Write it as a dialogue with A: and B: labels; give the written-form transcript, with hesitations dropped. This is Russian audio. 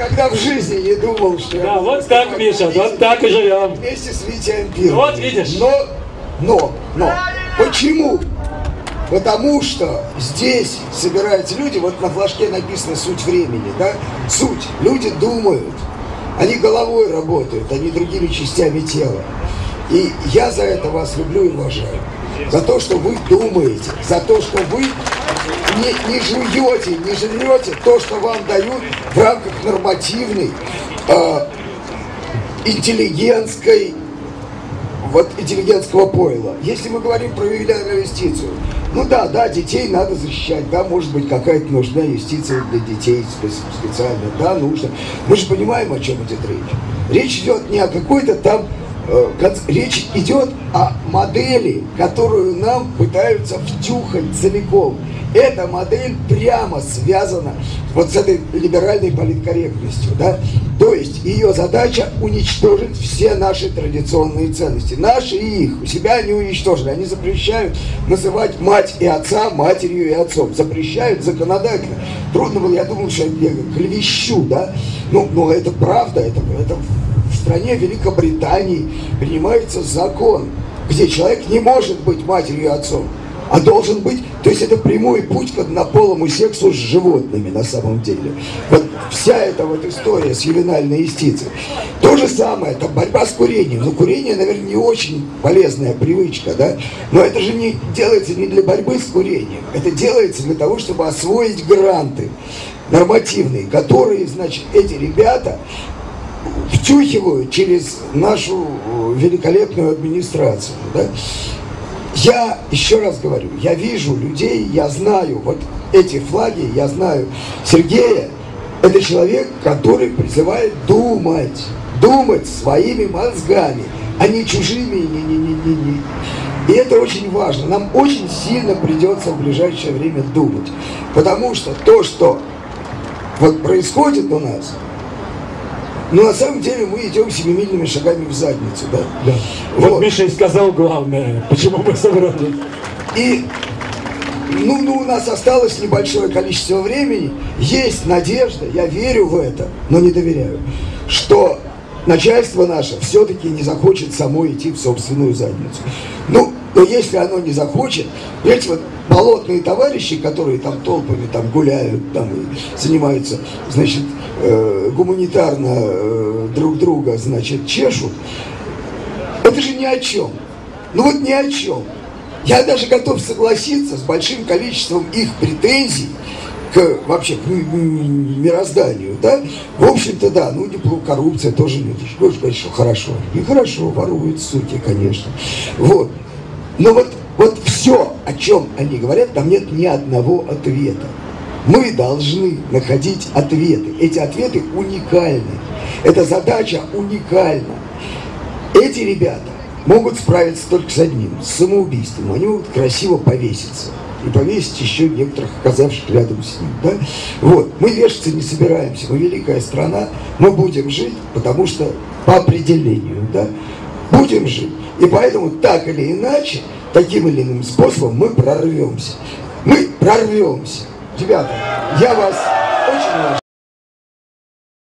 A: Когда в жизни не думал, что...
B: Да, вот так, Миша, вот так и живем.
A: Вместе с Витей Ампировым.
B: Вот видишь.
A: Но, почему? Потому что здесь собираются люди, вот на флажке написано «суть времени», да? Суть. Люди думают, они головой работают, они другими частями тела. И я за это вас люблю и уважаю. За то, что вы думаете, за то, что вы не жуете, не жрете то, что вам дают в рамках нормативной, интеллигентского пойла. Если мы говорим про ювенильную юстицию, ну да, детей надо защищать, да, может быть, какая-то нужна юстиция для детей специально, да, нужно. Мы же понимаем, о чем идет речь. Речь идет не о какой-то там, речь идет о модели, которую нам пытаются втюхать целиком. Эта модель прямо связана вот с этой либеральной политкорректностью, да? То есть ее задача уничтожить все наши традиционные ценности. Наши и их. У себя они уничтожили. Они запрещают называть мать и отца матерью и отцом. Запрещают законодательно. Трудно было, я думал, что я клевещу, да? Но это правда, это в стране Великобритании принимается закон, где человек не может быть матерью и отцом, а должен быть, то есть это прямой путь к однополому сексу с животными на самом деле. Вот вся эта вот история с ювенальной юстицией. То же самое, это борьба с курением. Но курение, наверное, не очень полезная привычка, да? Но это же не делается не для борьбы с курением. Это делается для того, чтобы освоить гранты нормативные, которые, значит, эти ребята втюхивают через нашу великолепную администрацию, да? Я еще раз говорю, я вижу людей, я знаю вот эти флаги, я знаю Сергея, это человек, который призывает думать своими мозгами, а не чужими, И это очень важно, нам очень сильно придется в ближайшее время думать, потому что то, что вот происходит у нас, но на самом деле мы идем семимильными шагами в задницу, да?
B: Да. Вот Миша и сказал главное, почему мы собрались.
A: И, у нас осталось небольшое количество времени, есть надежда, я верю в это, но не доверяю, что начальство наше все-таки не захочет само идти в собственную задницу. Но если оно не захочет, понимаете, вот болотные товарищи, которые там толпами там гуляют, там и занимаются, значит, гуманитарно друг друга, значит, чешут, это же ни о чем. Ни о чем. Я даже готов согласиться с большим количеством их претензий вообще к мирозданию, да? В общем-то, да, коррупция тоже люди. Можно сказать, что хорошо. И хорошо, воруют суки, конечно. Вот. Но вот все, о чем они говорят, там нет ни одного ответа. Мы должны находить ответы. Эти ответы уникальны. Эта задача уникальна. Эти ребята могут справиться только с одним, с самоубийством. Они могут красиво повеситься. И повесить еще некоторых, оказавших рядом с ним. Да? Вот. Мы вешаться не собираемся. Мы великая страна. Мы будем жить, потому что по определению, да, будем жить. И поэтому так или иначе, таким или иным способом мы прорвемся. Мы прорвемся. Ребята, я вас очень уважаю.